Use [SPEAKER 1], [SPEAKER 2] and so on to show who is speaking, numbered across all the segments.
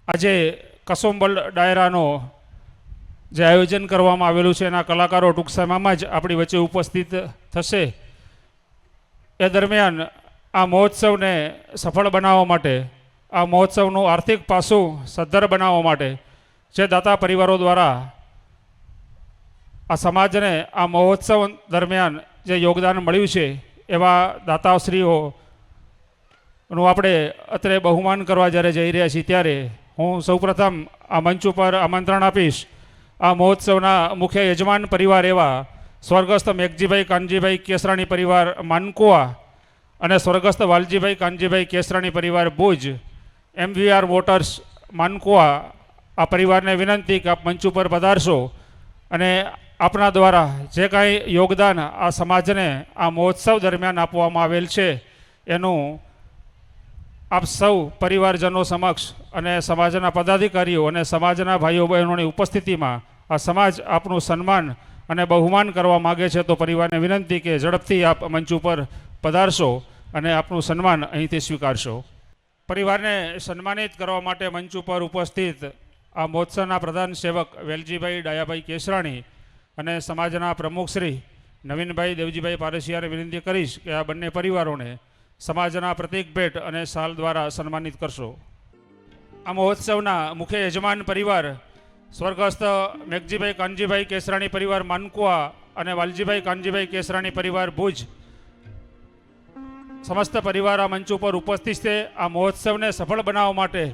[SPEAKER 1] આજે કસુંબલ ડાયરાનો જે આયોજન કરવામાં આવેલું છે એના કલાકારો ટૂંક સમયમાં જ આપણી વચ્ચે ઉપસ્થિત થશે. એ દરમિયાન આ મહોત્સવને સફળ બનાવવા માટે, આ મહોત્સવનું આર્થિક પાસું સદ્ધર બનાવવા માટે જે દાતા પરિવારો દ્વારા આ સમાજને આ મહોત્સવ દરમિયાન જે યોગદાન મળ્યું છે એવા દાતાશ્રીઓનું આપણે અત્રે બહુમાન કરવા જ્યારે જઈ રહ્યા છીએ ત્યારે હું સૌપ્રથમ આ મંચ ઉપર આમંત્રણ આપીશ આ મહોત્સવના મુખ્ય યજમાન પરિવાર એવા સ્વર્ગસ્થ મેઘજીભાઈ કાનજીભાઈ કેસરાણી પરિવાર માનકુવા અને સ્વર્ગસ્થ વાલજીભાઈ કાનજીભાઈ કેસરાણી પરિવાર ભુજ, MVR મોટર્સ માનકુવા, આ પરિવારને વિનંતી કે આપ મંચ ઉપર પધારશો અને આપના દ્વારા જે કાંઈ યોગદાન આ સમાજને આ મહોત્સવ દરમિયાન આપવામાં આવેલ છે એનું આપ સૌ પરિવારજનો સમક્ષ અને સમાજના પદાધિકારીઓ અને સમાજના ભાઈઓ બહેનોની ઉપસ્થિતિમાં આ સમાજ આપનું સન્માન અને બહુમાન કરવા માગે છે. તો પરિવારને વિનંતી કે ઝડપથી આપ મંચ ઉપર પધારશો અને આપનું સન્માન અહીંથી સ્વીકારશો. પરિવારને સન્માનિત કરવા માટે મંચ ઉપર ઉપસ્થિત આ મહોત્સવના પ્રધાન સેવક વેલજીભાઈ ડાયાભાઈ કેસરાણી અને સમાજના પ્રમુખ શ્રી નવીનભાઈ દેવજીભાઈ પારસિયાને વિનંતી કરીશ કે આ બંને પરિવારોને સમાજના પ્રતીક ભેટ અને શાલ દ્વારા સન્માનિત કરશો. આ મહોત્સવના મુખ્ય યજમાન પરિવાર સ્વર્ગસ્થ મેઘજીભાઈ કાનજીભાઈ કેસરાણી પરિવાર માનકુવા અને વાલજીભાઈ કાનજીભાઈ કેસરાણી પરિવાર ભુજ, સમસ્ત પરિવાર આ મંચ ઉપર ઉપસ્થિત છે. આ મહોત્સવને સફળ બનાવવા માટે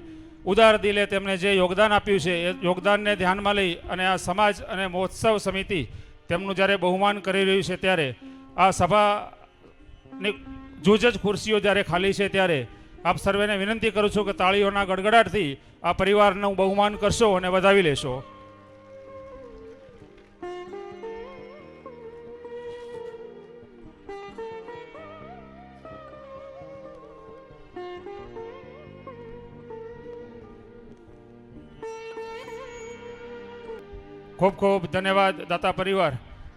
[SPEAKER 1] ઉદાર દિલે તેમણે જે યોગદાન આપ્યું છે એ યોગદાનને ધ્યાનમાં લઈ અને આ સમાજ અને મહોત્સવ સમિતિ તેમનું જ્યારે બહુમાન કરી રહ્યું છે ત્યારે આ સભાની જૂજ જ ખુરશીઓ જ્યારે ખાલી છે ત્યારે આપ સર્વેને વિનંતી કરું છું કે તાળીઓના ગડગડાટથી આ પરિવારનું બહુમાન કરશો અને વધાવી લેશો. ખૂબ ખૂબ ધન્યવાદ દાતા પરિવાર.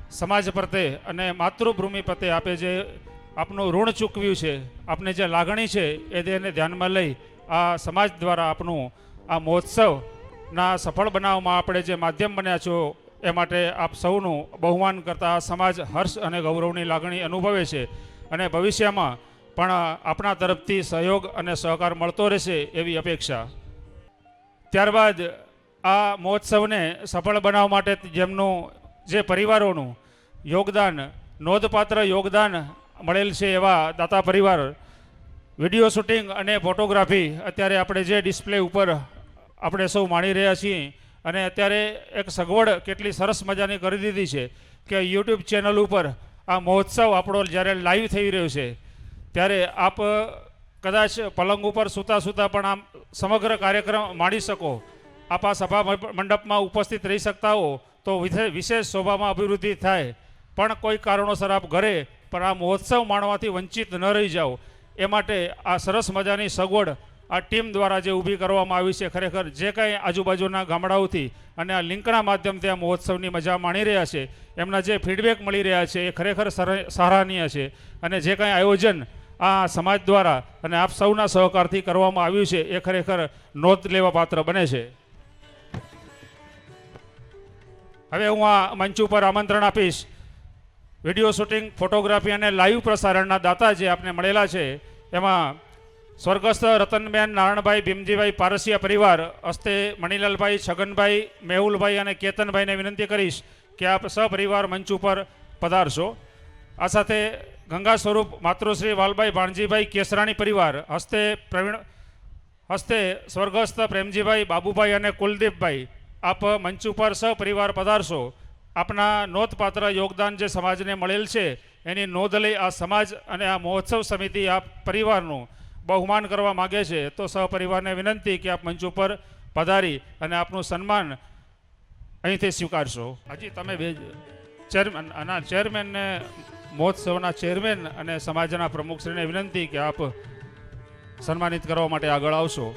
[SPEAKER 1] સમાજ પ્રત્યે અને માતૃભૂમિ પ્રત્યે આપે જે આપનું ઋણ ચૂકવ્યું છે, આપને જે લાગણી છે એ તેને ધ્યાનમાં લઈ આ સમાજ દ્વારા આપનું આ મહોત્સવના સફળ બનાવવામાં આપણે જે માધ્યમ બન્યા છો એ માટે આપ સૌનું બહુમાન કરતા સમાજ હર્ષ અને ગૌરવની લાગણી અનુભવે છે અને ભવિષ્યમાં પણ આપણા તરફથી સહયોગ અને સહકાર મળતો રહેશે એવી અપેક્ષા. ત્યારબાદ આ મહોત્સવને સફળ બનાવવા માટે જેમનું જે પરિવારોનું યોગદાન, નોંધપાત્ર યોગદાન મળેલ છે એવા દાતા પરિવાર વિડીયો શૂટિંગ અને ફોટોગ્રાફી અત્યારે આપણે જે ડિસ્પ્લે ઉપર આપણે સૌ માણી રહ્યા છીએ અને અત્યારે એક સગવડ કેટલી સરસ મજાની કરી દીધી છે કે યુટ્યુબ ચેનલ ઉપર આ મહોત્સવ આપણો જ્યારે લાઈવ થઈ રહ્યો છે ત્યારે આપ કદાચ પલંગ ઉપર સૂતા સૂતા પણ આમ સમગ્ર કાર્યક્રમ માણી શકો. આપ આ સભા મંડપમાં ઉપસ્થિત રહી શકતા હો તો વિશેષ શોભામાં અભિવૃદ્ધિ થાય, પણ કોઈ કારણોસર આપ ઘરે પણ આ મહોત્સવ માણવાથી વંચિત ન રહી જાઓ એ માટે આ સરસ મજાની સગવડ આ ટીમ દ્વારા જે ઊભી કરવામાં આવી છે. ખરેખર જે કાંઈ આજુબાજુના ગામડાઓથી અને આ લિંકના માધ્યમથી આ મહોત્સવની મજા માણી રહ્યા છે એમના જે ફીડબેક મળી રહ્યા છે એ ખરેખર સરાહનીય છે અને જે કાંઈ આયોજન આ સમાજ દ્વારા અને આપ સૌના સહકારથી કરવામાં આવ્યું છે એ ખરેખર નોંધ લેવા પાત્ર બને છે. હવે હું આ મંચ ઉપર આમંત્રણ આપીશ વિડીયો શૂટિંગ, ફોટોગ્રાફી અને લાઈવ પ્રસારણના દાતા જે આપને મળેલા છે એમાં સ્વર્ગસ્થ રતનબેન નારણભાઈ ભીમજીભાઈ પારસિયા પરિવાર હસ્તે મણિલાલભાઈ, છગનભાઈ, મેહુલભાઈ અને કેતનભાઈને વિનંતી કરીશ કે આપ સપરિવાર મંચ ઉપર પધારશો. આ સાથે ગંગા સ્વરૂપ માતૃશ્રી વાલભાઈ ભાણજીભાઈ કેસરાણી પરિવાર હસ્તે સ્વર્ગસ્થ પ્રેમજીભાઈ, બાબુભાઈ અને કુલદીપભાઈ આપ મંચ ઉપર સપરિવાર પધારશો. આપના નોંધપાત્ર યોગદાન જે સમાજને મળેલ છે એની નોંધ લઈ આ સમાજ અને આ મહોત્સવ સમિતિ આ પરિવારનું બહુમાન કરવા માગે છે. તો સહપરિવારને વિનંતી કે આપ મંચ ઉપર પધારી અને આપનું સન્માન અહીંથી સ્વીકારશો. હજી તમે બે ચેરમેનને, મહોત્સવના ચેરમેન અને સમાજના પ્રમુખશ્રીને વિનંતી કે આપ સન્માનિત કરવા માટે આગળ આવશો.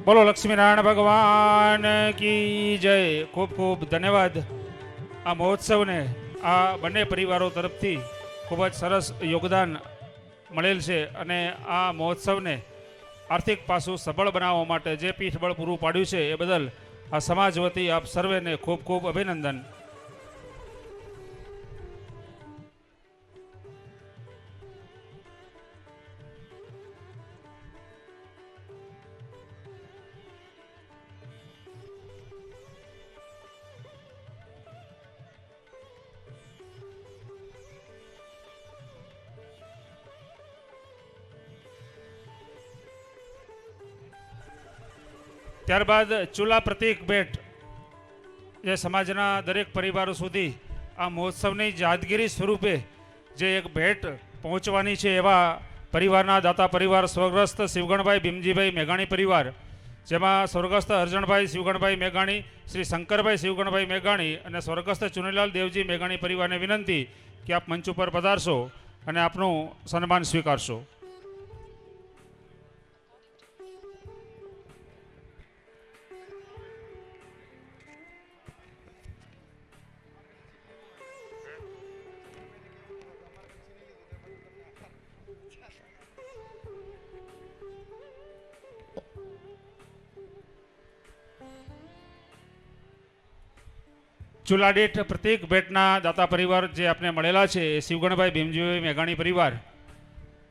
[SPEAKER 1] બોલો લક્ષ્મીનારાયણ ભગવાન કી જય. ખૂબ ખૂબ ધન્યવાદ. આ મહોત્સવને આ બંને પરિવારો તરફથી ખૂબ જ સરસ યોગદાન મળેલ છે અને આ મહોત્સવને આર્થિક પાસું સબળ બનાવવા માટે જે પીઠબળ પૂરું પાડ્યું છે એ બદલ આ સમાજ વતી આપ સર્વેને ખૂબ ખૂબ અભિનંદન. ત્યારબાદ ચૂલા પ્રતીક ભેટ જે સમાજના દરેક પરિવારો સુધી આ મહોત્સવની યાદગીરી સ્વરૂપે જે એક ભેટ પહોંચવાની છે એવા પરિવારના દાતા પરિવાર સ્વર્ગસ્થ શિવગણભાઈ ભીમજીભાઈ મેઘાણી પરિવાર, જેમાં સ્વર્ગસ્થ અરજણભાઈ શિવગણભાઈ મેઘાણી, શ્રી શંકરભાઈ શિવગણભાઈ મેઘાણી અને સ્વર્ગસ્થ ચુનીલાલ દેવજી મેઘાણી પરિવારને વિનંતી કે આપ મંચ ઉપર પધારશો અને આપનું સન્માન સ્વીકારશો. ચૂલાડીઠ પ્રતિક ભેટના દાતા પરિવાર જે આપને મળેલા છે એ શિવગણભાઈ ભીમજીભાઈ મેઘાણી પરિવાર,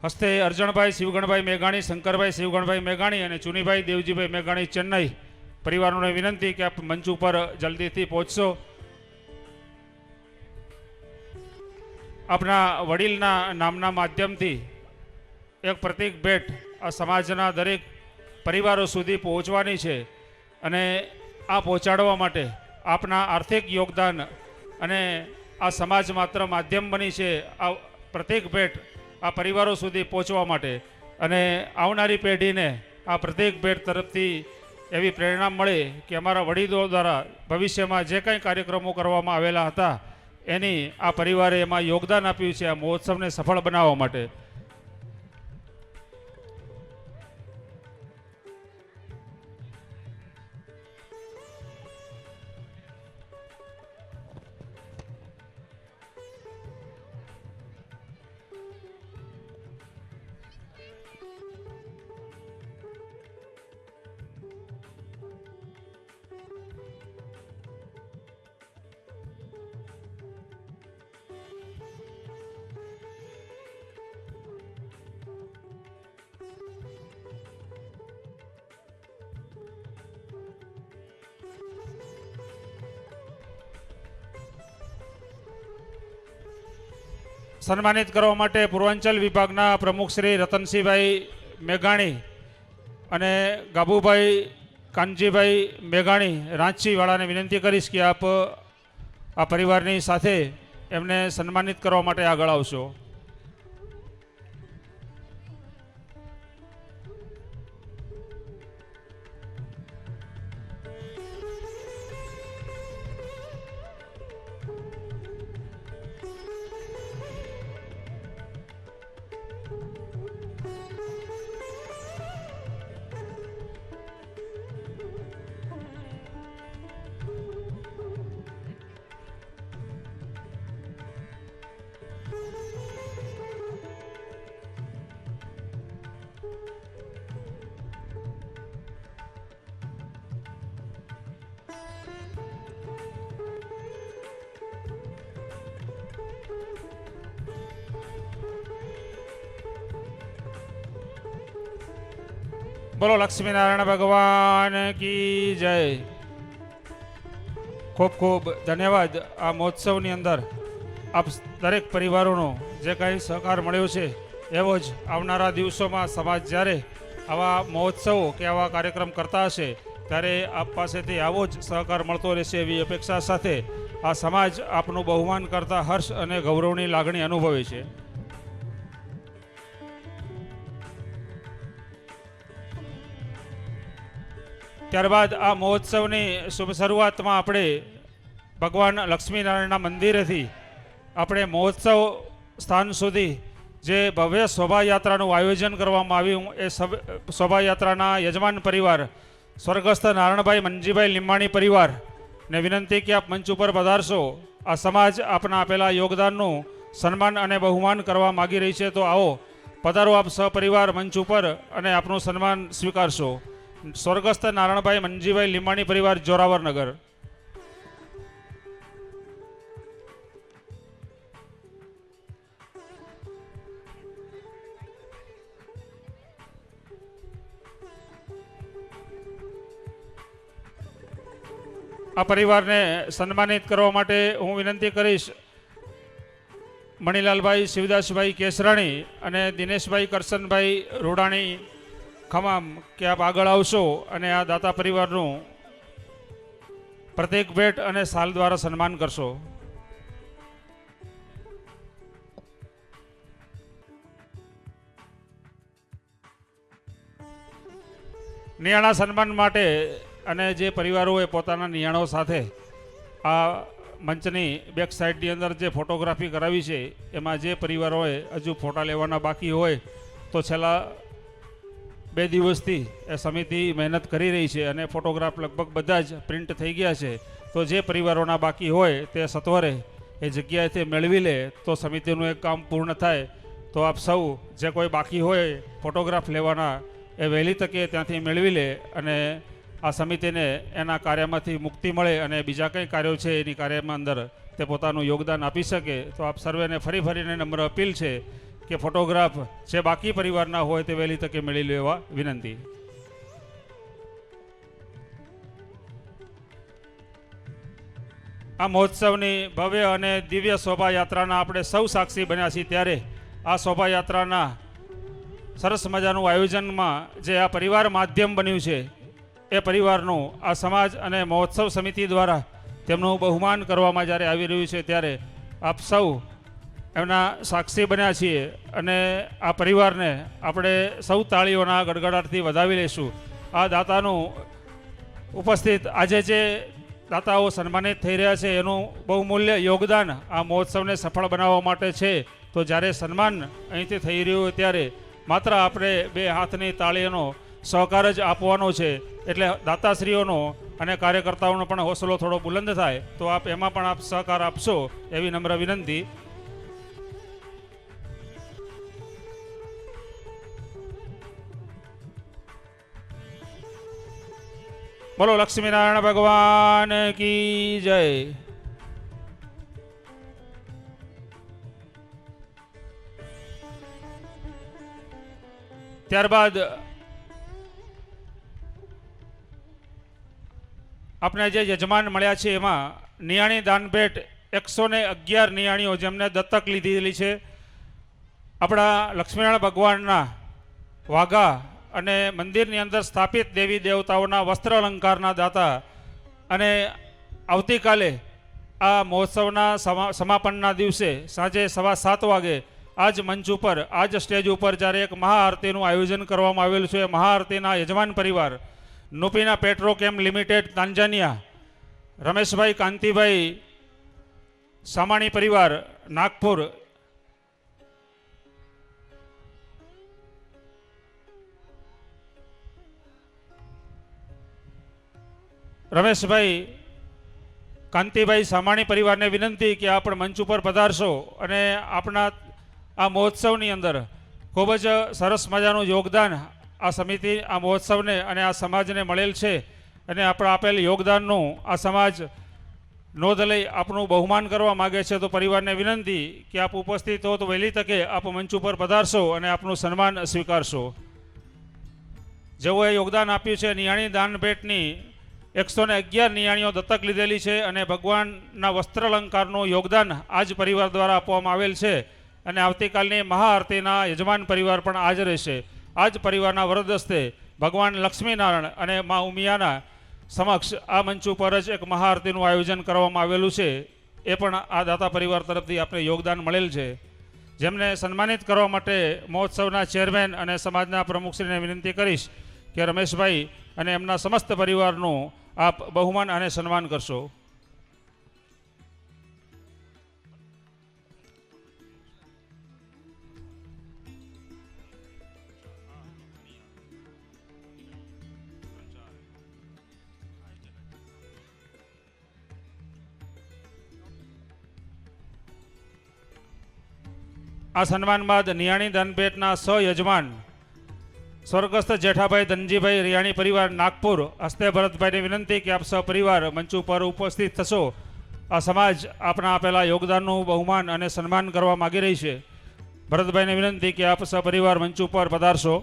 [SPEAKER 1] હસ્તે અરજણભાઈ શિવગણભાઈ મેઘાણી, શંકરભાઈ શિવગણભાઈ મેઘાણી અને ચુનીભાઈ દેવજીભાઈ મેઘાણી ચેન્નઈ પરિવારોને વિનંતી કે આપ મંચ ઉપર જલ્દીથી પહોંચશો. આપના વડીલના નામના માધ્યમથી એક પ્રતિક ભેટ આ સમાજના દરેક પરિવારો સુધી પહોંચવાની છે અને આ પહોંચાડવા માટે આપના આર્થિક યોગદાન અને આ સમાજ માત્ર માધ્યમ બની છે આ પ્રતિક ભેટ આ પરિવારો સુધી પહોંચવા માટે અને આવનારી પેઢીને આ પ્રતિક ભેટ તરફથી એવી પ્રેરણા મળે કે અમારા વડીલો દ્વારા ભવિષ્યમાં જે કંઈ કાર્યક્રમો કરવામાં આવેલા હતા એની આ પરિવારે એમાં યોગદાન આપ્યું છે આ મહોત્સવને સફળ બનાવવા માટે. સન્માનિત કરવા માટે પૂર્વાંચલ વિભાગના પ્રમુખ શ્રી રતનસિંહભાઈ મેઘાણી અને ગાબુભાઈ કાનજીભાઈ મેઘાણી રાંચીવાળાને વિનંતી કરીશ કે આપ આ પરિવારની સાથે એમને સન્માનિત કરવા માટે આગળ આવશો. બોલો લક્ષ્મીનારાયણ ભગવાન કી જય. ખૂબ ખૂબ ધન્યવાદ. આ મહોત્સવની અંદર આપ દરેક પરિવારોનો જે કાંઈ સહકાર મળ્યો છે એવો જ આવનારા દિવસોમાં સમાજ જ્યારે આવા મહોત્સવો કે આવા કાર્યક્રમ કરતા હશે ત્યારે આપ પાસેથી આવો જ સહકાર મળતો રહેશે એવી અપેક્ષા સાથે આ સમાજ આપનું બહુમાન કરતા હર્ષ અને ગૌરવની લાગણી અનુભવે છે. ત્યારબાદ આ મહોત્સવની શુભ શરૂઆતમાં આપણે ભગવાન લક્ષ્મીનારાયણના મંદિરેથી આપણે મહોત્સવ સ્થાન સુધી જે ભવ્ય શોભાયાત્રાનું આયોજન કરવામાં આવ્યું એ શોભાયાત્રાના યજમાન પરિવાર સ્વર્ગસ્થ નારણભાઈ મંજીભાઈ લીંબાણી પરિવાર ને વિનંતી કે આપ મંચ ઉપર પધારશો. આ સમાજ આપના આપેલા યોગદાનનું સન્માન અને બહુમાન કરવા માગી રહી છે, તો આવો પધારો આપ સહપરિવાર મંચ ઉપર અને આપનું સન્માન સ્વીકારશો. સ્વર્ગસ્થ નારણભાઈ મંજીભાઈ લીંબાણી પરિવાર, જોરાવરનગર. આ પરિવારને સન્માનિત કરવા માટે હું વિનંતી કરીશ મણિલાલભાઈ શિવદાસભાઈ કેસરાણી અને દિનેશભાઈ કરશનભાઈ રોડાણી ખમામ કે આપ આગળ આવશો અને આ દાતા પરિવારનું પ્રત્યેક ભેટ અને સાલ દ્વારા સન્માન કરશો. નિયાણા સન્માન માટે અને જે પરિવારોએ પોતાના નિયાણો સાથે આ મંચની બેક સાઈડની અંદર જે ફોટોગ્રાફી કરાવી છે, એમાં જે પરિવારોએ હજુ ફોટા લેવાના બાકી હોય તો છેલ્લા 2 દિવસથી એ સમિતિ મહેનત કરી રહી છે અને ફોટોગ્રાફ લગભગ બધા જ પ્રિન્ટ થઈ ગયા છે. તો જે પરિવારોના બાકી હોય તે સત્વરે એ જગ્યાએથી મેળવી લે તો સમિતિનું એક કામ પૂર્ણ થાય. તો આપ સૌ જે કોઈ બાકી હોય ફોટોગ્રાફ લેવાના એ વહેલી તકે ત્યાંથી મેળવી લે અને આ સમિતિને એના કાર્યમાંથી મુક્તિ મળે અને બીજા કંઈ કાર્યો છે એની કાર્યમાં અંદર તે પોતાનું યોગદાન આપી શકે. તો આપ સર્વેને ફરી ફરીને નમ્ર અપીલ છે કે ફોટોગ્રાફ જે બાકી પરિવારના હોય તે વહેલી તકે મેળવી લેવા વિનંતી. આ મહોત્સવની ભવ્ય અને દિવ્ય શોભાયાત્રાના આપણે સૌ સાક્ષી બન્યા છીએ, ત્યારે આ શોભાયાત્રાના સરસ મજાનું આયોજનમાં જે આ પરિવાર માધ્યમ બન્યું છે એ પરિવારનું આ સમાજ અને મહોત્સવ સમિતિ દ્વારા તેમનું બહુમાન કરવામાં જ્યારે આવી રહ્યું છે, ત્યારે આપ સૌ એમના સાક્ષી બન્યા છીએ અને આ પરિવારને આપણે સૌ તાળીઓના ગડગડાટથી વધાવી લઈશું. આ દાતાનું ઉપસ્થિત આજે જે દાતાઓ સન્માનિત થઈ રહ્યા છે એનું બહુમૂલ્ય યોગદાન આ મહોત્સવને સફળ બનાવવા માટે છે. તો જ્યારે સન્માન અહીંથી થઈ રહ્યું હોય ત્યારે માત્ર આપણે 2 હાથની તાળીઓનો સહકાર જ આપવાનો છે, એટલે દાતાશ્રીઓનો અને કાર્યકર્તાઓનો પણ હોસલો થોડો બુલંદ થાય. તો આપ એમાં પણ આપ સહકાર આપશો એવી નમ્ર વિનંતી. બોલો લક્ષ્મીનારાયણ ભગવાન કી જય. ત્યારબાદ આપણે જે યજમાન મળ્યા છે એમાં નિયાણી દાનભેટ 111 નિયાણીઓ જેમને દત્તક લીધેલી છે. આપણા લક્ષ્મીનારાયણ ભગવાનના વાઘા અને મંદિરની અંદર સ્થાપિત દેવી દેવતાઓના વસ્ત્ર અલંકારના દાતા અને આવતીકાલે આ મહોત્સવના સમાપનના દિવસે સાંજે 7:15 વાગે આજ મંચ ઉપર આજ સ્ટેજ ઉપર જ્યારે એક મહાઆરતીનું આયોજન કરવામાં આવેલું છે. મહાઆરતીના યજમાન પરિવાર નુપીના પેટ્રોકેમ લિમિટેડ તાંજાનિયા, રમેશભાઈ કાંતિભાઈ સામાણી પરિવાર નાગપુર, રમેશભાઈ કાંતિભાઈ સામાણી પરિવારને વિનંતી કે આપણે મંચ ઉપર પધારશો અને આપણા આ મહોત્સવની અંદર ખૂબ જ સરસ મજાનું યોગદાન આ સમિતિ આ મહોત્સવને અને આ સમાજને મળેલ છે અને આપણે આપેલ યોગદાનનું આ સમાજ નોંધ લઈ આપણું બહુમાન કરવા માગે છે. તો પરિવારને વિનંતી કે આપ ઉપસ્થિત હો તો વહેલી તકે આપ મંચ ઉપર પધારશો અને આપનું સન્માન સ્વીકારશો. જેઓએ યોગદાન આપ્યું છે નિયાણી દાનભેટની 111 નિયાણીઓ દત્તક લીધેલી છે અને ભગવાનના વસ્ત્ર અલંકારનું યોગદાન આજ પરિવાર દ્વારા આપવામાં આવેલ છે અને આવતીકાલની મહાઆરતીના યજમાન પરિવાર પણ આજ રહેશે. આજ પરિવારના વરદસ્તે ભગવાન લક્ષ્મીનારાયણ અને મા ઉમિયાના સમક્ષ આ મંચ ઉપર જ એક મહાઆરતીનું આયોજન કરવામાં આવેલું છે. એ પણ આ દાતા પરિવાર તરફથી આપણે યોગદાન મળેલ છે. જેમને સન્માનિત કરવા માટે મહોત્સવના ચેરમેન અને સમાજના પ્રમુખશ્રીને વિનંતી કરીશ કે રમેશભાઈ અને એમના સમસ્ત પરિવારનું આપ બહુમાન અને સન્માન કરશો. આ સન્માન બાદ નિયાણી દાનપેટના સહયજમાન સ્વર્ગસ્થ જેઠાભાઈ ધનજીભાઈ રિયાણી પરિવાર નાગપુર હસ્તે ભરતભાઈને વિનંતી કે આપ સહપરિવાર મંચ ઉપર ઉપસ્થિત થશો. આ સમાજ આપના આપેલા યોગદાનનું બહુમાન અને સન્માન કરવા માગી રહી છે. ભરતભાઈને વિનંતી કે આપ સહપરિવાર મંચ ઉપર પધારશો.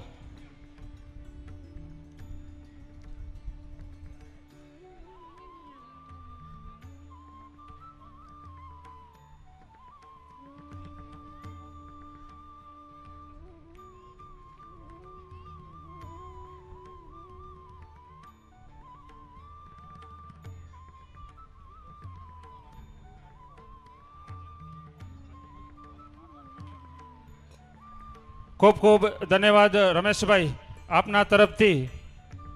[SPEAKER 1] ખૂબ ખૂબ ધન્યવાદ રમેશભાઈ. આપના તરફથી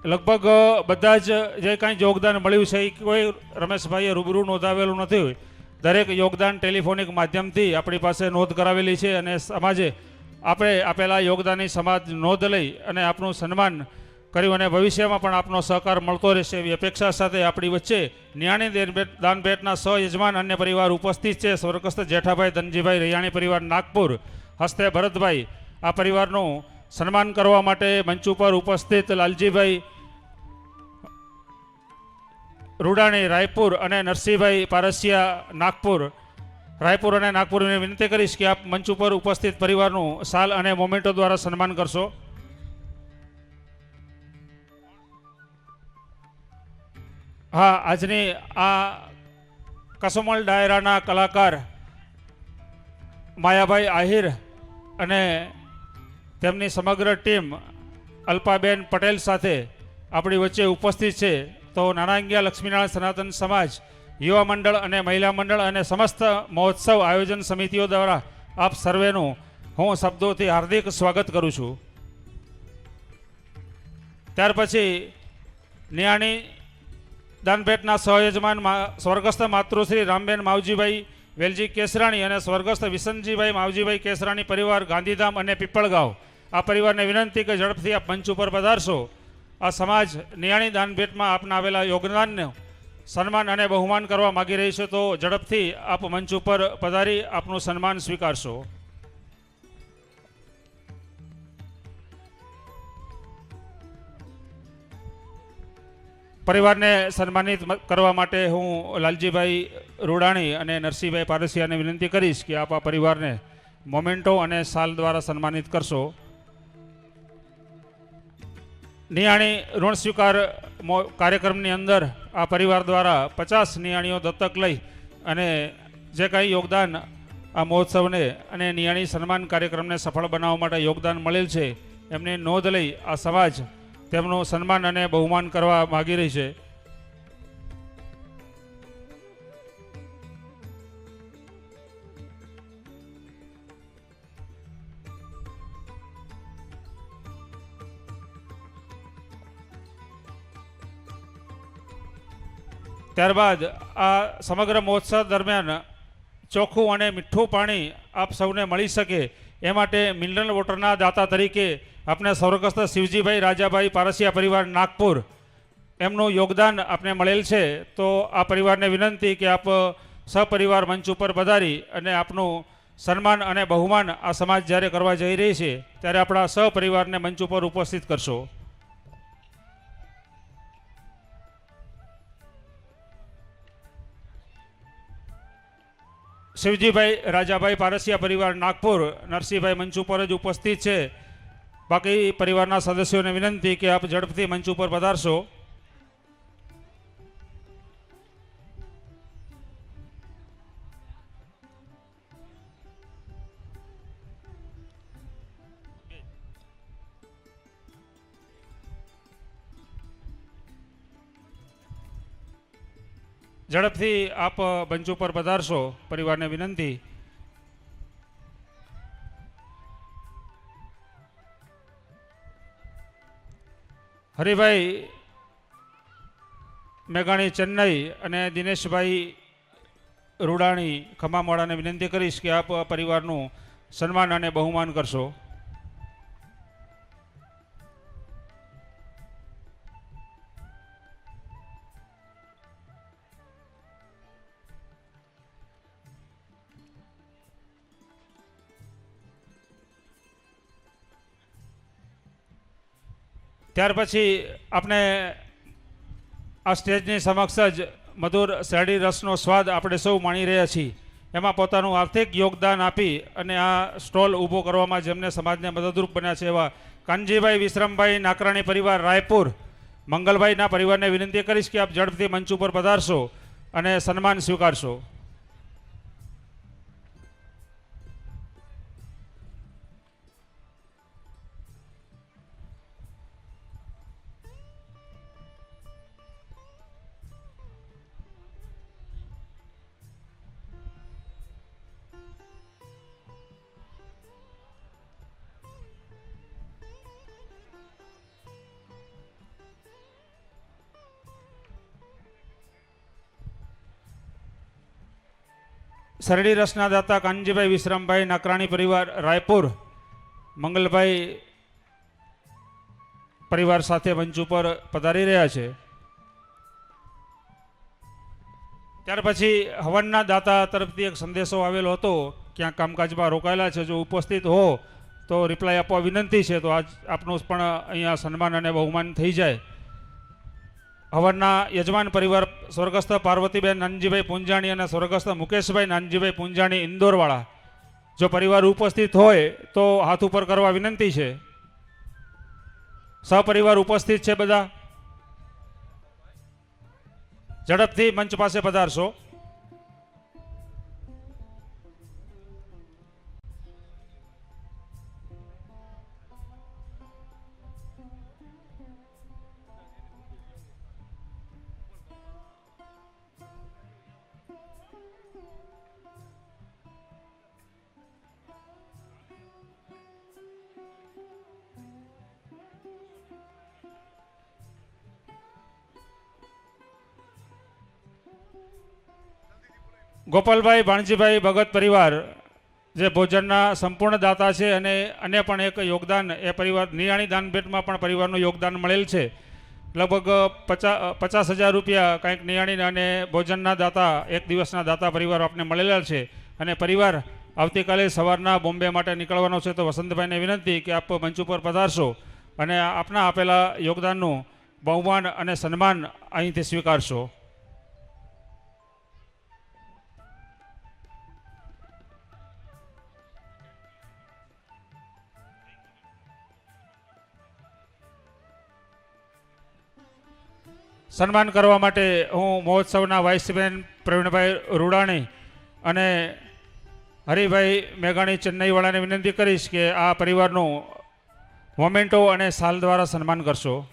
[SPEAKER 1] લગભગ બધા જ જે કાંઈ યોગદાન મળ્યું છે એ કોઈ રમેશભાઈએ રૂબરૂ નોંધાવેલું નથી. દરેક યોગદાન ટેલિફોનિક માધ્યમથી આપણી પાસે નોંધ કરાવેલી છે અને સમાજે આપણે આપેલા યોગદાનની સમાજ નોંધ લઈ અને આપનું સન્માન કર્યું અને ભવિષ્યમાં પણ આપનો સહકાર મળતો રહેશે એવી અપેક્ષા સાથે આપણી વચ્ચે નિયાણી દાનભેટના સહયજમાન અન્ય પરિવાર ઉપસ્થિત છે. સ્વર્ગસ્થ જેઠાભાઈ ધનજીભાઈ રૈયાણી પરિવાર નાગપુર હસ્તે ભરતભાઈ આ પરિવારનું સન્માન કરવા માટે મંચ ઉપર ઉપસ્થિત લાલજીભાઈ રૂડાણી રાયપુર અને નરસિંહભાઈ પારસિયા નાગપુર રાયપુર અને નાગપુરની વિનંતી કરીશ કે આપ મંચ ઉપર ઉપસ્થિત પરિવારનું સાલ અને મોમેન્ટો દ્વારા સન્માન કરશો. હા, આજની આ કસોમલ ડાયરાના કલાકાર માયાભાઈ આહિર અને તેમની સમગ્ર ટીમ અલ્પાબેન પટેલ સાથે આપણી વચ્ચે ઉપસ્થિત છે. તો નાણાંગીયા લક્ષ્મીનારાયણ સનાતન સમાજ, યુવા મંડળ અને મહિલા મંડળ અને સમસ્ત મહોત્સવ આયોજન સમિતિઓ દ્વારા આપ સર્વેનું હું શબ્દોથી હાર્દિક સ્વાગત કરું છું. ત્યાર પછી નિયાણી દાનભેટના સહયજમાન સ્વર્ગસ્થ માતૃશ્રી રામબેન માવજીભાઈ વેલજી કેસરાણી અને સ્વર્ગસ્થ વિસનજીભાઈ માવજીભાઈ કેસરાણી પરિવાર ગાંધીધામ અને પીપળગાંવ આ પરિવારને વિનંતી કે ઝડપથી આપ મંચ ઉપર પધારશો. આ સમાજ નિયાણી દાનભેટમાં આપના આવેલા યોગદાનને સન્માન અને બહુમાન કરવા માગી રહી છે. તો ઝડપથી આપ મંચ ઉપર પધારી આપનું સન્માન સ્વીકારશો. પરિવારને સન્માનિત કરવા માટે હું લાલજીભાઈ રૂડાણી અને નરસિંહભાઈ પારસિયાને વિનંતી કરીશ કે આપ આ પરિવારને મોમેન્ટો અને સાલ દ્વારા સન્માનિત કરશો. નિયાણી ઋણ સ્વીકાર કાર્યક્રમની અંદર આ પરિવાર દ્વારા 50 નિયાણીઓ દત્તક લઈ અને જે કાંઈ યોગદાન આ મહોત્સવને અને નિયાણી સન્માન કાર્યક્રમને સફળ બનાવવા માટે યોગદાન મળેલ છે એમની નોંધ લઈ આ સમાજ તેમનું સન્માન અને બહુમાન કરવા માગી રહી છે. ત્યારબાદ આ સમગ્ર મહોત્સવ દરમિયાન ચોખ્ખું અને મીઠું પાણી આપ સૌને મળી શકે એ માટે મિનરલ વોટરના દાતા તરીકે આપને સ્વર્ગસ્થ શિવજીભાઈ રાજાભાઈ પારસિયા પરિવાર નાગપુર એમનું યોગદાન આપને મળેલ છે. તો આ પરિવારને વિનંતી કે આપ સહપરિવાર મંચ ઉપર પધારી અને આપનું સન્માન અને બહુમાન આ સમાજ જ્યારે કરવા જઈ રહી છે ત્યારે આપણા સહપરિવારને મંચ ઉપર ઉપસ્થિત કરશો. શિવજીભાઈ રાજાભાઈ પારસિયા પરિવાર નાગપુર નરસિંહભાઈ મંચ ઉપર જ ઉપસ્થિત છે. બાકી પરિવારના સદસ્યોને વિનંતી કે આપ ઝડપથી મંચ ઉપર પધારશો. ઝડપથી આપ મંચ ઉપર પધારશો. પરિવારને વિનંતી. હરિભાઈ મેઘાણી ચેન્નઈ અને દિનેશભાઈ રૂડાણી ખમાવાળાને વિનંતી કરીશ કે આપ પરિવારનું સન્માન અને બહુમાન કરશો. ત્યાર પછી આપણે આ સ્ટેજની સમક્ષ જ મધુર શેરડી રસનો સ્વાદ આપણે સૌ માણી રહ્યા છીએ. એમાં પોતાનું આર્થિક યોગદાન આપી અને આ સ્ટોલ ઊભો કરવામાં જેમને સમાજને મદદરૂપ બન્યા છે એવા કાનજીભાઈ વિશ્રામભાઈ નાકરાણી પરિવાર રાયપુર, મંગલભાઈના પરિવારને વિનંતી કરીશ કે આપ ઝડપથી મંચ ઉપર પધારશો અને સન્માન સ્વીકારશો. શેરડી રસના દાતા કાનજીભાઈ વિશ્રામભાઈ નાકરાણી પરિવાર રાયપુર, મંગલભાઈ પરિવાર સાથે મંચ ઉપર પધારી રહ્યા છે. ત્યાર પછી હવનના દાતા તરફથી એક સંદેશો આવેલો હતો, ક્યાંક કામકાજમાં રોકાયેલા છે, જો ઉપસ્થિત હો તો રિપ્લાય આપવા વિનંતી છે. તો આજ આપનું પણ અહીંયા સન્માન અને બહુમાન થઈ જાય. હવનના યજમાન પરિવાર સ્વર્ગસ્થ પાર્વતીબેન નાનજીભાઈ પૂંજાણી અને સ્વર્ગસ્થ મુકેશભાઈ નાનજીભાઈ પૂંજાણી ઇન્દોરવાળા, જો પરિવાર ઉપસ્થિત હોય તો હાથ ઉપર કરવા વિનંતી છે. સહપરિવાર ઉપસ્થિત છે બધા? ઝડપથી મંચ પાસે પધારશો. ગોપાલભાઈ ભાણજીભાઈ ભગત પરિવાર જે ભોજનના સંપૂર્ણ દાતા છે અને અન્ય પણ એક યોગદાન એ પરિવાર નિયાણી દાન ભેટમાં પણ પરિવારનું યોગદાન મળેલ છે. લગભગ 50,000 રૂપિયા કંઈક નિયાણી અને ભોજનના દાતા, એક દિવસના દાતા પરિવાર આપને મળેલા છે. અને પરિવાર આવતીકાલે સવારના બોમ્બે માટે નીકળવાનો છે, તો વસંતભાઈને વિનંતી કે આપ મંચ ઉપર પધારશો અને આપના આપેલા યોગદાનનું બહુમાન અને સન્માન અહીંથી સ્વીકારશો. સન્માન કરવા માટે હું મહોત્સવના વાઇસ ચેરમેન પ્રવીણભાઈ રૂડાણી અને હરિભાઈ મેઘાણી ચેન્નઈવાળાને વિનંતી કરીશ કે આ પરિવારનું મોમેન્ટો અને સાલ દ્વારા સન્માન કરશો.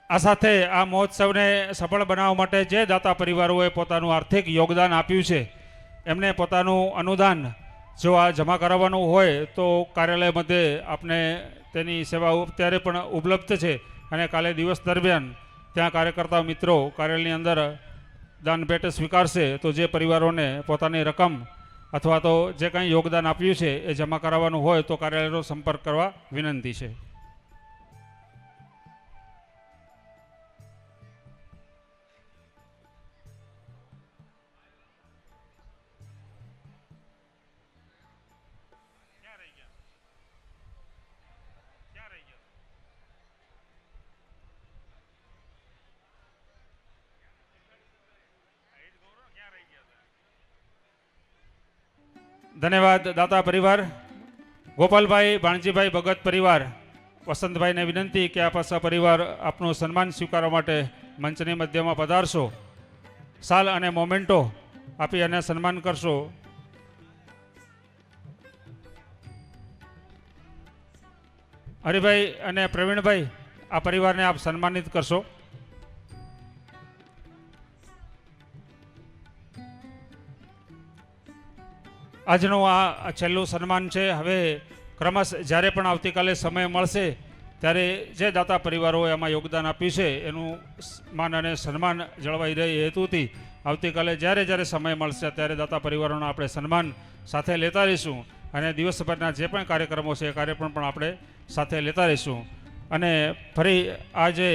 [SPEAKER 1] આ સાથે આ મહોત્સવને સફળ બનાવવા માટે જે દાતા પરિવારોએ પોતાનું આર્થિક યોગદાન આપ્યું છે એમને પોતાનું અનુદાન જો આ જમા કરાવવાનું હોય તો કાર્યાલય મધ્યે આપને તેની સેવા અત્યારે પણ ઉપલબ્ધ છે. અને કાલે દિવસ દરમિયાન ત્યાં કાર્યકર્તા મિત્રો કાર્યાલયની અંદર દાન ભેટ સ્વીકારશે. તો જે પરિવારોને પોતાની રકમ અથવા તો જે કંઈ યોગદાન આપ્યું છે એ જમા કરાવવાનું હોય તો કાર્યાલયનો સંપર્ક કરવા વિનંતી છે. ધન્યવાદ દાતા પરિવાર. ગોપાલભાઈ ભાણજીભાઈ ભગત પરિવાર, વસંતભાઈને વિનંતી કે આપ પરિવાર આપનું સન્માન સ્વીકારવા માટે મંચની મધ્યમાં પધારશો. સાલ અને મોમેન્ટો આપી અને સન્માન કરશો. હરિભાઈ અને પ્રવીણભાઈ આ પરિવારને આપ સન્માનિત કરશો. આજનું આ છેલ્લું સન્માન છે. હવે ક્રમશ જ્યારે પણ આવતીકાલે સમય મળશે ત્યારે જે દાતા પરિવારોએ એમાં યોગદાન આપ્યું છે એનું માન અને સન્માન જળવાઈ રહે એ હેતુથી આવતીકાલે જ્યારે સમય મળશે ત્યારે દાતા પરિવારોનું આપણે સન્માન સાથે લેતા રહીશું. અને દિવસભરના જે પણ કાર્યક્રમો છે એ કાર્યક્રમ પણ આપણે સાથે લેતા રહીશું. અને ફરી આ જે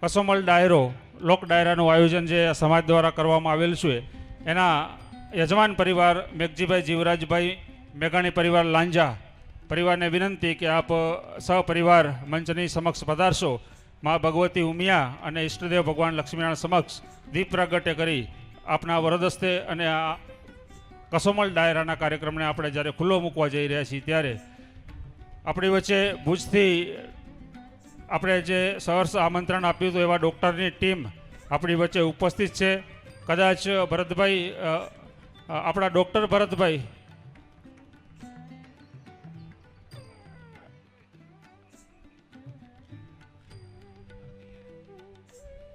[SPEAKER 1] કસોમલ ડાયરો, લોક ડાયરાનું આયોજન જે સમાજ દ્વારા કરવામાં આવેલું છે એના યજમાન પરિવાર મેઘજીભાઈ જીવરાજભાઈ મેઘાણી પરિવાર લાંજા પરિવારને વિનંતી કે આપ સહપરિવાર મંચની સમક્ષ પધારશો. મા ભગવતી ઉમિયા અને ઈષ્ટદેવ ભગવાન લક્ષ્મીનારાયણ સમક્ષ દીપ પ્રાગટ્ય કરી આપના વરદસ્તે અને આ કસોમલ ડાયરાના કાર્યક્રમને આપણે જ્યારે ખુલ્લો મૂકવા જઈ રહ્યા છીએ ત્યારે આપણી વચ્ચે ભુજથી આપણે જે સહર્ષ આમંત્રણ આપ્યું હતું એવા ડૉક્ટરની ટીમ આપણી વચ્ચે ઉપસ્થિત છે. કદાચ ભરતભાઈ, આપણા ડૉક્ટર ભરતભાઈ,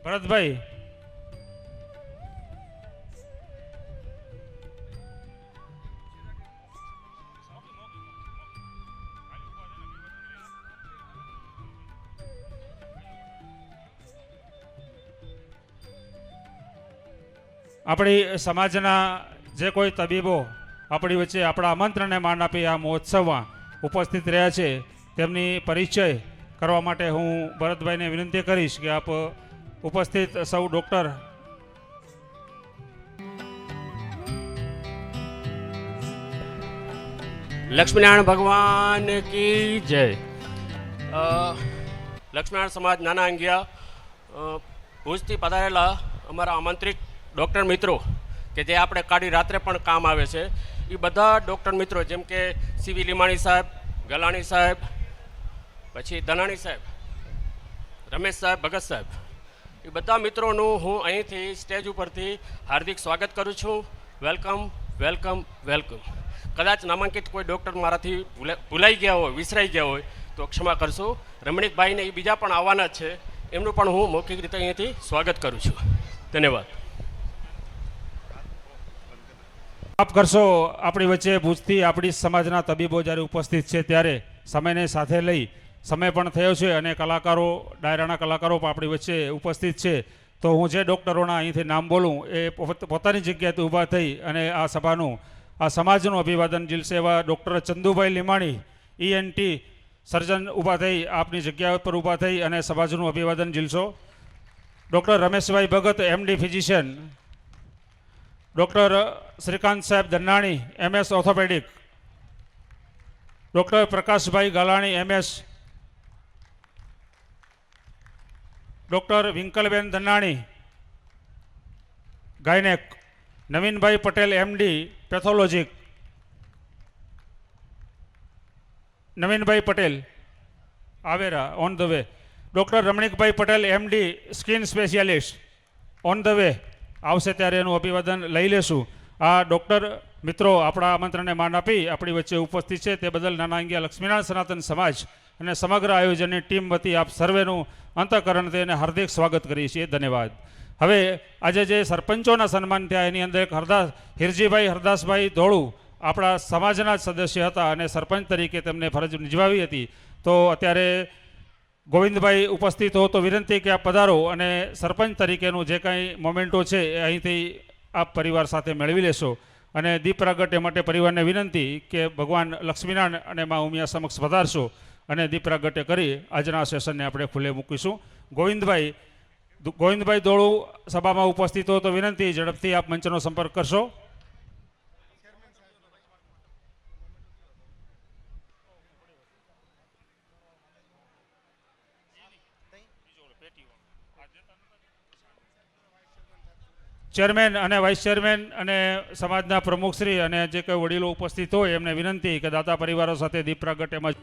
[SPEAKER 1] ભરતભાઈ આપણી સમાજના જે કોઈ તબીબો આપણી વચ્ચે આપણા આમંત્રણને માન આપી આ મહોત્સવમાં ઉપસ્થિત રહ્યા છે તેમની પરિચય કરવા માટે હું ભરતભાઈને વિનંતી કરીશ કે આપ ઉપસ્થિત સૌ ડૉક્ટર
[SPEAKER 2] લક્ષ્મીનારાયણ ભગવાન કી જય. લક્ષ્મીનારાયણ સમાજ નાના અંગિયા ભુજથી પધારેલા અમારા આમંત્રિત ડૉક્ટર મિત્રો કે જે આપણે કાઢી રાત્રે પણ કામ આવે છે એ બધા ડૉક્ટર મિત્રો જેમ કે સીવી લીમાણી સાહેબ, ગલાણી સાહેબ, પછી ધનાણી સાહેબ, રમેશ સાહેબ, ભગત સાહેબ, એ બધા મિત્રોનું હું અહીંથી સ્ટેજ ઉપરથી હાર્દિક સ્વાગત કરું છું. Welcome welcome welcome. કદાચ નામાંકિત કોઈ ડૉક્ટર મારાથી ભૂલાઈ ગયા હોય, વિસરાઈ ગયા હોય તો ક્ષમા કરશો. રમણીકભાઈને એ બીજા પણ આવવાના જ છે, એમનું પણ હું મૌખિક રીતે અહીંયાથી સ્વાગત કરું છું. ધન્યવાદ.
[SPEAKER 1] આપ કરશો. આપણી વચ્ચે ભુજથી આપણી સમાજના તબીબો જ્યારે ઉપસ્થિત છે ત્યારે સમયને સાથે લઈ સમય પણ થયો છે અને કલાકારો, ડાયરાના કલાકારો પણ આપણી વચ્ચે ઉપસ્થિત છે. તો હું જે ડૉક્ટરોના અહીંથી નામ બોલું એ પોતાની જગ્યાએથી ઊભા થઈ અને આ સભાનું, આ સમાજનું અભિવાદન ઝીલશે એવા ડૉક્ટર ચંદુભાઈ લીમાણી ENT સર્જન ઊભા થઈ આપની જગ્યા પર ઊભા થઈ અને સમાજનું અભિવાદન ઝીલશો. Doctor Rameshbhai Bhagat MD physician, doctor Shrikant saheb Dhanani MS orthopaedic, doctor Prakashbhai Galani MS, doctor Vinkalben Dhanani gynaec, Navinbhai Patel MD pathologic, Navinbhai Patel આવેરા on the way, doctor Ramnikbhai Patel MD skin specialist on the way આવશે ત્યારે એનું અભિવાદન લઈ લેશું. આ ડૉક્ટર મિત્રો આપણા આમંત્રણને માન આપી આપણી વચ્ચે ઉપસ્થિત છે તે બદલ નાના અંગિયા લક્ષ્મીનારાયણ સનાતન સમાજ અને સમગ્ર આયોજનની ટીમ વતી આપ સર્વેનું અંતઃકરણથી એને હાર્દિક સ્વાગત કરીએ છીએ. ધન્યવાદ. હવે આજે જે સરપંચોના સન્માન થયા એની અંદર એક હિરજીભાઈ હરદાસભાઈ ધોળુ આપણા સમાજના જ સદસ્ય હતા અને સરપંચ તરીકે તેમને ફરજ નિભાવી હતી. તો અત્યારે ગોવિંદભાઈ ઉપસ્થિત હો તો વિનંતી કે આપ પધારો અને સરપંચ તરીકેનું જે કાંઈ મોમેન્ટો છે એ અહીંથી આપ પરિવાર સાથે મેળવી લેશો. અને દીપ પ્રાગટ્ય માટે પરિવારને વિનંતી કે ભગવાન લક્ષ્મીનારાયણ અને મા ઉમિયા સમક્ષ પધારશો અને દીપ પ્રાગટ્ય કરી આજના સેશનને આપણે ખુલ્લે મૂકીશું. ગોવિંદભાઈ ધોળુ સભામાં ઉપસ્થિત હો તો વિનંતી ઝડપથી આપ મંચનો સંપર્ક કરશો. ચેરમેન અને વાઇસ ચેરમેન અને સમાજના પ્રમુખશ્રી અને જે કંઈ વડીલો ઉપસ્થિત હોય એમને વિનંતી કે દાતા પરિવારો સાથે દીપ પ્રાગટ્યમાં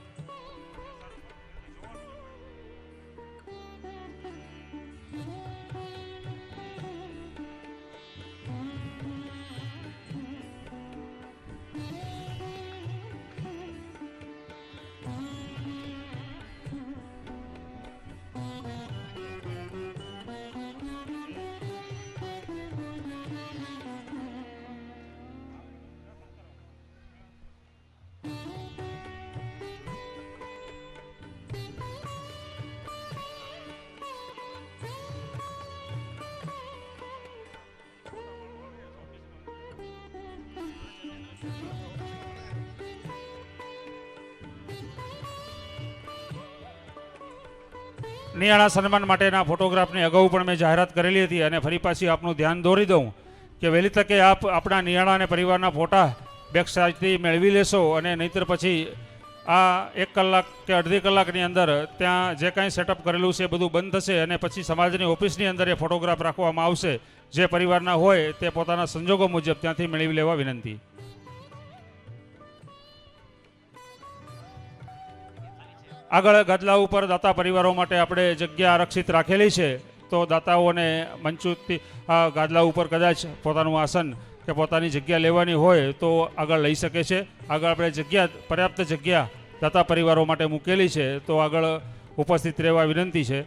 [SPEAKER 1] નિયાળા સન્માન માટેના ફોટોગ્રાફની અગાઉ પણ મેં જાહેરાત કરેલી હતી અને ફરી પાછી આપનું ધ્યાન દોરી દઉં કે વહેલી તકે આપ આપણા નિયાળા અને પરિવારના ફોટા બેક સાઇડથી મેળવી લેશો અને નહીંતર પછી આ 1 કલાક કે અડધી કલાકની અંદર ત્યાં જે કાંઈ સેટઅપ કરેલું છે એ બધું બંધ થશે અને પછી સમાજની ઓફિસની અંદર એ ફોટોગ્રાફ રાખવામાં આવશે. જે પરિવારના હોય તે પોતાના સંજોગો મુજબ ત્યાંથી મેળવી લેવા વિનંતી. આગળ ગાદલા ઉપર દાતા પરિવારો માટે આપણે જગ્યા આરક્ષિત રાખેલી છે, તો દાતાઓને મંચુથી આ ગાદલા ઉપર કદાચ પોતાનું આસન કે પોતાની જગ્યા લેવાની હોય તો આગળ લઈ શકે છે. આગળ આપણે જગ્યા, પર્યાપ્ત જગ્યા દાતા પરિવારો માટે મૂકેલી છે, તો આગળ ઉપસ્થિત રહેવા વિનંતી છે.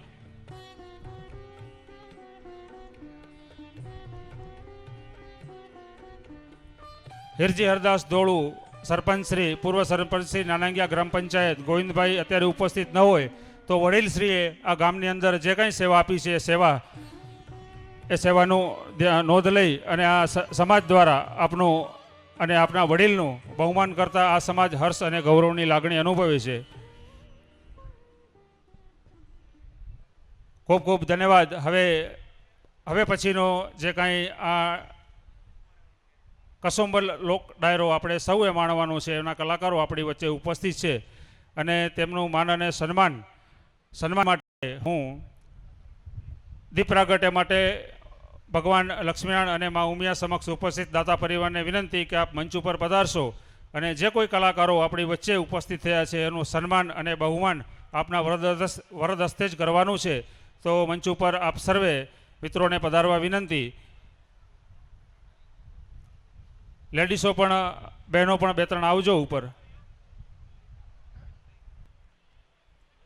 [SPEAKER 1] હિરજી હરદાસ ધોળુ, સરપંચ શ્રી, પૂર્વ સરપંચ શ્રી નાનાંગિયા ગ્રામ પંચાયત ગોવિંદભાઈ અત્યારે ઉપસ્થિત ન હોય તો વડીલશ્રીએ આ ગામની અંદર જે કાંઈ સેવા આપી છે એ સેવાનું નોંધ લઈ અને આ સમાજ દ્વારા આપનું અને આપના વડીલનું બહુમાન કરતા આ સમાજ હર્ષ અને ગૌરવની લાગણી અનુભવે છે. ખૂબ ખૂબ ધન્યવાદ. હવે પછીનો જે કાંઈ આ કસુંબલ લોક ડાયરો આપણે સૌએ માણવાનો છે, એના કલાકારો આપણી વચ્ચે ઉપસ્થિત છે અને તેમનું માન અને સન્માન માટે હું દીપ પ્રાગટ્ય માટે ભગવાન લક્ષ્મીનારાયણ અને મા ઉમિયા સમક્ષ ઉપસ્થિત દાતા પરિવારને વિનંતી કે આપ મંચ ઉપર પધારશો અને જે કોઈ કલાકારો આપણી વચ્ચે ઉપસ્થિત થયા છે એનું સન્માન અને બહુમાન આપના વરદ હસ્તે જ કરવાનું છે. તો મંચ ઉપર આપ સર્વે મિત્રોને પધારવા વિનંતી. લેડીસો પણ, બહેનો પણ 2-3 આવજો ઉપર.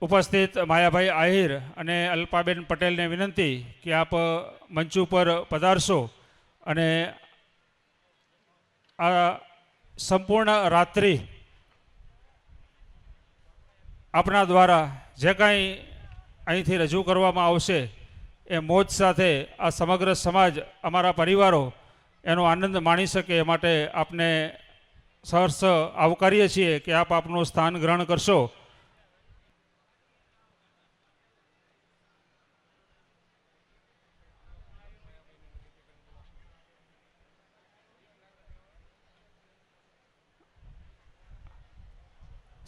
[SPEAKER 1] ઉપસ્થિત માયાભાઈ આહિર અને અલ્પાબેન પટેલને વિનંતી કે આપ મંચ ઉપર પધારશો અને આ સંપૂર્ણ રાત્રિ આપના દ્વારા જે કાંઈ અહીંથી રજૂ કરવામાં આવશે એ મોજ સાથે આ સમગ્ર સમાજ, અમારા પરિવારો એનો આનંદ માણી શકે એ માટે આપને સહર્ષ આવકારીએ છીએ કે આપ આપનું સ્થાન ગ્રહણ કરશો.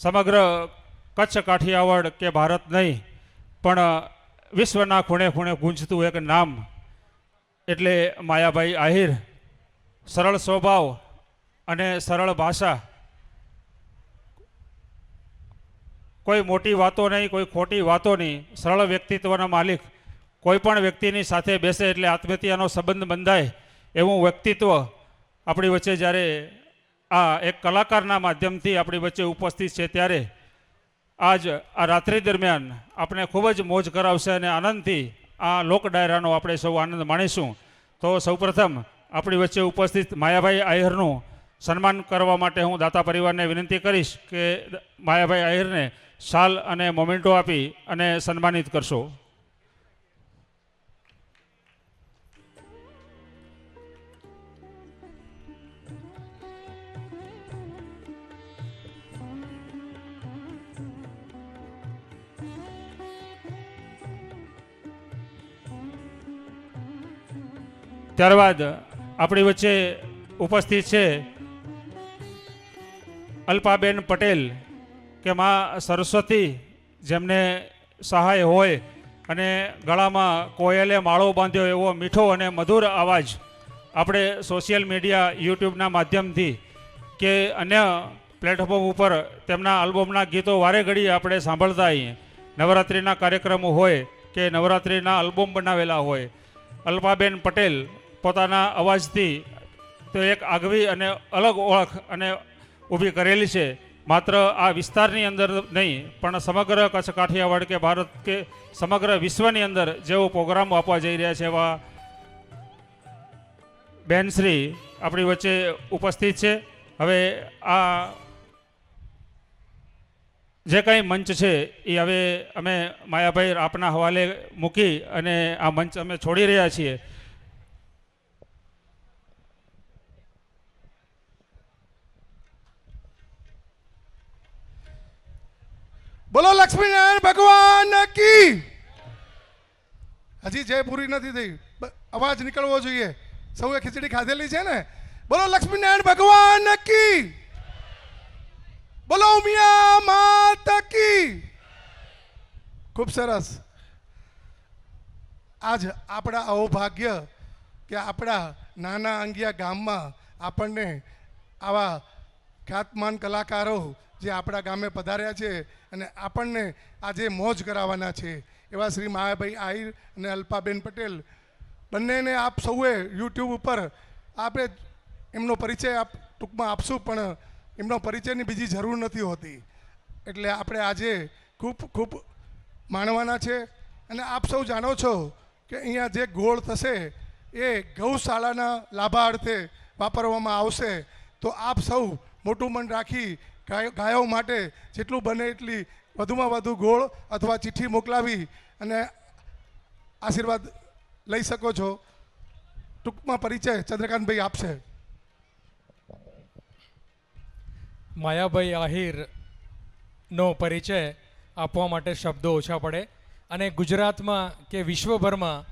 [SPEAKER 1] સમગ્ર કચ્છ, કાઠિયાવાડ કે ભારત નહીં પણ વિશ્વના ખૂણે ખૂણે ગૂંજતું એક નામ એટલે માયાભાઈ આહિર. સરળ સ્વભાવ અને સરળ ભાષા, કોઈ મોટી વાતો નહીં, કોઈ ખોટી વાતો નહીં, સરળ વ્યક્તિત્વના માલિક. કોઈ પણ વ્યક્તિની સાથે બેસે એટલે આત્મીયતાનો સંબંધ બંધાય એવું વ્યક્તિત્વ આપણી વચ્ચે જ્યારે આ એક કલાકારના માધ્યમથી આપણી વચ્ચે ઉપસ્થિત છે, ત્યારે આજ આ રાત્રિ દરમિયાન આપણે ખૂબ જ મોજ કરાવશે અને આનંદથી આ લોક ડાયરાનો આપણે સૌ આનંદ માણીશું. તો સૌપ્રથમ આપણી વચ્ચે ઉપસ્થિત માયાભાઈ આહિરનું સન્માન કરવા માટે હું દાતા પરિવારને વિનંતી કરીશ કે માયાભાઈ આહિરને શાલ અને મોમેન્ટો આપી અને સન્માનિત કરશો. ત્યારબાદ આપણી વચ્ચે ઉપસ્થિત છે અલ્પાબેન પટેલ કે માં સરસ્વતી, જેમને સહાય હોય અને ગળામાં કોયલે માળો બાંધ્યો એવો મીઠો અને મધુર અવાજ આપણે સોશિયલ મીડિયા, યુટ્યુબના માધ્યમથી કે અન્ય પ્લેટફોર્મ ઉપર તેમના આલ્બમના ગીતો વારે ઘડીએ આપણે સાંભળતા આવીએ. નવરાત્રિના કાર્યક્રમો હોય કે નવરાત્રિના આલ્બમ બનાવેલા હોય, અલ્પાબેન પટેલ પોતાના અવાજથી તો એક આગવી અને અલગ ઓળખ અને ઊભી કરેલી છે. માત્ર આ વિસ્તારની અંદર નહીં પણ સમગ્ર કચ્છ, કાઠિયાવાડ કે ભારત કે સમગ્ર વિશ્વની અંદર જેવો પ્રોગ્રામો આપવા જઈ રહ્યા છે એવા બહેનશ્રી આપણી વચ્ચે ઉપસ્થિત છે. હવે આ જે કંઈ મંચ છે એ હવે અમે માયાભાઈ આપના હવાલે મૂકી અને આ મંચ અમે છોડી રહ્યા છીએ.
[SPEAKER 3] બોલો લક્ષ્મીનારાયણ ભગવાન કી. હજી જય પૂરી નથી થઈ, અવાજ નીકળવો જોઈએ. સૌએ ખીચડી ખાધેલી છે ને? બોલો લક્ષ્મીનારાયણ ભગવાન કી. બોલો ઉમિયા માત કી. ખૂબ સરસ. આજ આપણા અહોભાગ્ય કે આપણા નાના અંગિયા ગામમાં આપણને આવા ખ્યાતમાન કલાકારો જે આપણા ગામે પધાર્યા છે અને આપણને આજે મોજ કરાવવાના છે એવા શ્રી માયાભાઈ આહિર અને અલ્પાબેન પટેલ બંનેને આપ સૌએ યુટ્યુબ ઉપર આપણે એમનો પરિચય ટૂંકમાં આપશું, પણ એમનો પરિચયની બીજી જરૂર નથી હોતી. એટલે આપણે આજે ખૂબ ખૂબ માણવાના છે. અને આપ સૌ જાણો છો કે અહીંયા જે ગોળ થશે એ ગૌશાળાના લાભાર્થે વાપરવામાં આવશે. તો આપ સૌ મોટું મન રાખી ગાયો માટે જેટલું બને એટલી વધુમાં વધુ ગોળ અથવા ચિઠ્ઠી મોકલાવી અને આશીર્વાદ લઈ શકો છો. ટૂંકમાં પરિચય ચંદ્રકાંતભાઈ આપશે.
[SPEAKER 4] માયાભાઈ આહિરનો પરિચય આપવા માટે શબ્દો ઓછા પડે અને ગુજરાતમાં કે વિશ્વભરમાં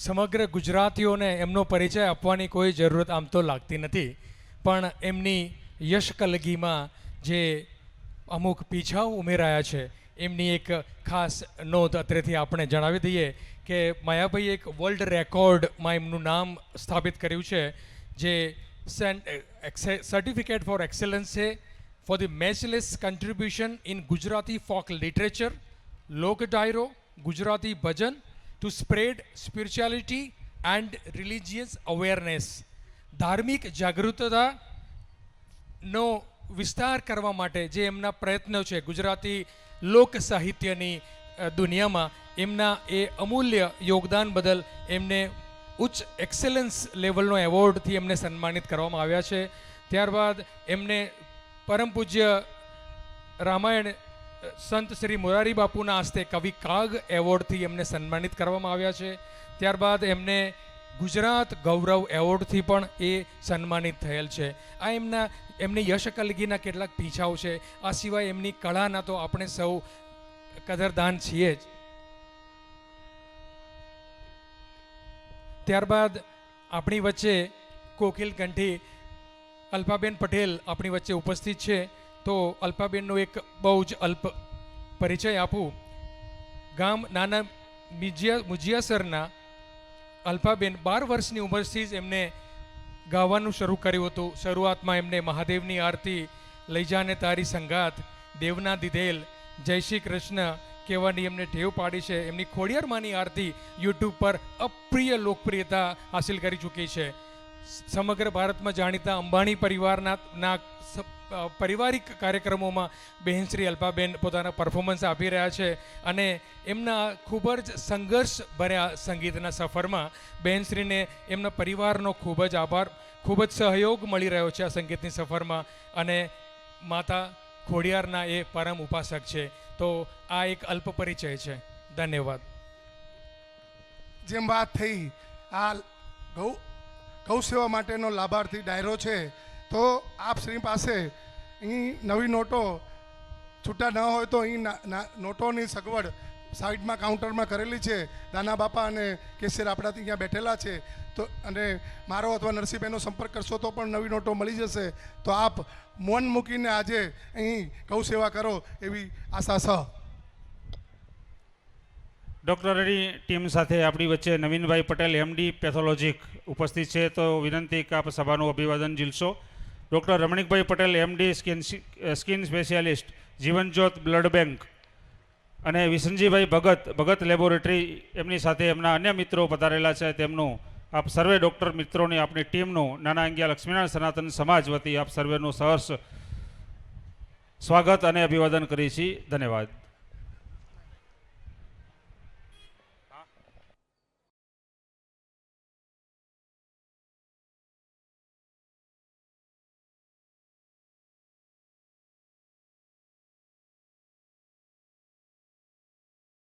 [SPEAKER 4] સમગ્ર ગુજરાતીઓને એમનો પરિચય આપવાની કોઈ જરૂરત આમ તો લાગતી નથી, પણ એમની યશ કલગીમાં જે અમુક પીછાઓ ઉમેરાયા છે એમની એક ખાસ નોંધ અત્રેથી આપણે જણાવી દઈએ કે માયાભાઈ એક વર્લ્ડ રેકોર્ડમાં એમનું નામ સ્થાપિત કર્યું છે, જે સર્ટિફિકેટ ફોર એક્સેલન્સ છે for the matchless contribution in Gujarati folk literature, Lok Dairo, Gujarati Bhajan to spread spirituality and religious awareness. ધાર્મિક જાગૃતતાનો વિસ્તાર કરવા માટે જે એમના પ્રયત્નો છે ગુજરાતી લોક સાહિત્યની દુનિયામાં, એમના એ અમૂલ્ય યોગદાન બદલ એમને ઉચ્ચ એક્સેલન્સ લેવલનો એવોર્ડથી એમને સન્માનિત કરવામાં આવ્યા છે. ત્યારબાદ એમને પરમ પૂજ્ય રામાયણ સંત શ્રી મોરારી બાપુના હસ્તે કવિ કાગ એવોર્ડથી એમને સન્માનિત કરવામાં આવ્યા છે. ત્યારબાદ એમને ગુજરાત ગૌરવ એવોર્ડથી પણ એ સન્માનિત થયેલ છે. આ એમની યશ કલગીના કેટલાક પીછાઓ છે. આ સિવાય એમની કળાના તો આપણે સૌ કદરદાન છીએ જ. ત્યારબાદ આપણી વચ્ચે કોકિલ કંઠી અલ્પાબેન પટેલ આપણી વચ્ચે ઉપસ્થિત છે. તો અલ્પાબેનનો એક બહુ જ અલ્પ પરિચય આપું. ગામ નાના મુજિયાસરના અલ્પાબેન 12 વર્ષની ઉંમરથી જ એમને ગાવાનું શરૂ કર્યું હતું. શરૂઆતમાં એમને મહાદેવની આરતી, લઈ જાને તારી સંગાત, દેવના દીધેલ, જય શ્રી કૃષ્ણ કહેવાની એમને ટેવ પાડી છે. એમની ખોડિયારમાંની આરતી યુટ્યુબ પર અપ્રિય લોકપ્રિયતા હાસિલ કરી ચૂકી છે. સમગ્ર ભારતમાં જાણીતા અંબાણી પરિવારના પારિવારિક કાર્યક્રમોમાં બહેન શ્રી અલ્પાબેન પોતાના પરફોર્મન્સ આપી રહ્યા છે અને એમના ખૂબ જ સંઘર્ષ ભર્યા સંગીતના સફરમાં બહેનશ્રીને એમના પરિવારનો ખૂબ જ આભાર, ખૂબ જ સહયોગ મળી રહ્યો છે આ સંગીતની સફરમાં અને માતા ખોડિયારના એ પરમ ઉપાસક છે. તો આ એક અલ્પ પરિચય છે. ધન્યવાદ.
[SPEAKER 3] જેમ વાત થઈ આ ગૌ સેવા માટેનો લાભાર્થી ડાયરો છે, તો આપ શ્રી પાસે અહીં નવી નોટો છૂટા ન હોય તો અહીં નોટોની સગવડ સાઈડમાં કાઉન્ટરમાં કરેલી છે. દાના બાપા અને કેશિયર આપણા અહીંયા બેઠેલા છે. તો અને મારો અથવા નરસિંહભાઈનો સંપર્ક કરશો તો પણ નવી નોટો મળી જશે. તો આપ મન મૂકીને આજે અહીં ગૌ સેવા કરો એવી આશા છે.
[SPEAKER 1] ડૉક્ટરની ટીમ સાથે આપણી વચ્ચે નવીનભાઈ પટેલ એમડી પેથોલોજીક ઉપસ્થિત છે. તો વિનંતી કે આપ સભાનું અભિવાદન ઝીલશો. Doctor Ramnikbhai Patel MD skin specialist, Jivanjyot blood bank અને વિસનજીભાઈ ભગત લેબોરેટરી, એમની સાથે એમના અન્ય મિત્રો પધારેલા છે. તેમનું આપ સર્વે ડૉક્ટર મિત્રોની આપણી ટીમનું નાના અંગિયા લક્ષ્મીનારાયણ સનાતન સમાજ વતી આપ સર્વેનું સહર્ષ સ્વાગત અને અભિવાદન કરીએ છીએ. ધન્યવાદ.